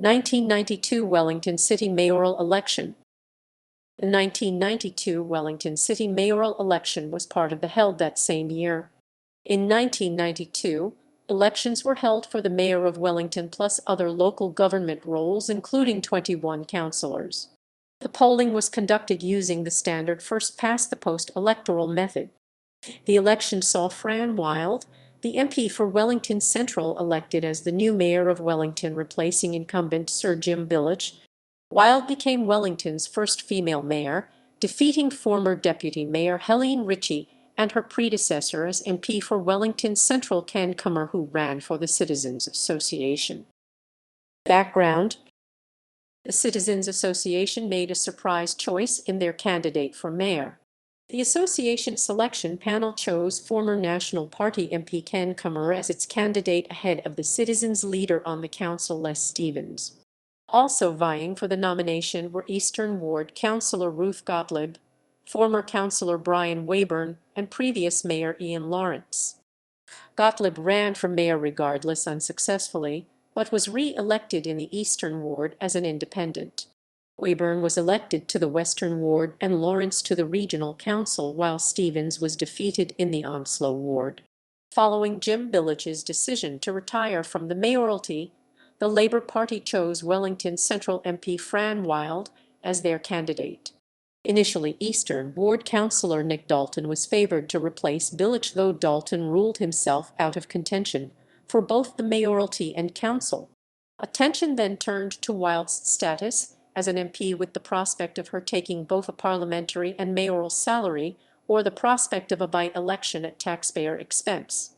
1992 Wellington City mayoral election. The 1992 Wellington City mayoral election was part of the held that same year. In 1992, elections were held for the Mayor of Wellington plus other local government roles, including 21 councillors. The polling was conducted using the standard first-past-the-post electoral method. The election saw Fran Wilde, the MP for Wellington Central, elected as the new Mayor of Wellington, replacing incumbent Sir Jim Belich. Wilde became Wellington's first female mayor, defeating former Deputy Mayor Helene Ritchie and her predecessor as MP for Wellington Central Ken Comber, who ran for the Citizens Association. Background: the Citizens Association made a surprise choice in their candidate for mayor. The association selection panel chose former National Party MP Ken Comber as its candidate ahead of the Citizens' leader on the council, Les Stevens. Also vying for the nomination were Eastern Ward Councillor Ruth Gottlieb, former Councillor Brian Wayburn, and previous Mayor Ian Lawrence. Gottlieb ran for mayor regardless unsuccessfully, but was re-elected in the Eastern Ward as an independent. Wayburn was elected to the Western Ward and Lawrence to the Regional Council, while Stevens was defeated in the Onslow Ward. Following Jim Belich's decision to retire from the mayoralty, the Labour Party chose Wellington Central MP Fran Wilde as their candidate. Initially, Eastern Ward Councillor Nick Dalton was favoured to replace Belich, though Dalton ruled himself out of contention for both the mayoralty and council. Attention then turned to Wilde's status as an MP, with the prospect of her taking both a parliamentary and mayoral salary, or the prospect of a by-election at taxpayer expense.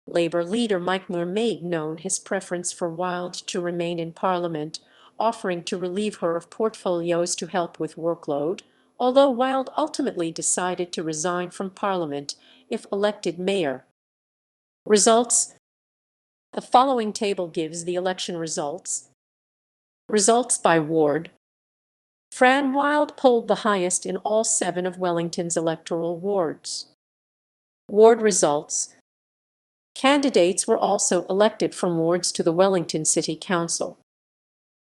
Labour leader Mike Moore made known his preference for Wilde to remain in Parliament, offering to relieve her of portfolios to help with workload, although Wilde ultimately decided to resign from Parliament if elected mayor. Results: the following table gives the election results. Results by ward. Fran Wilde polled the highest in all 7 of Wellington's electoral wards. Ward results. Candidates were also elected from wards to the Wellington City Council.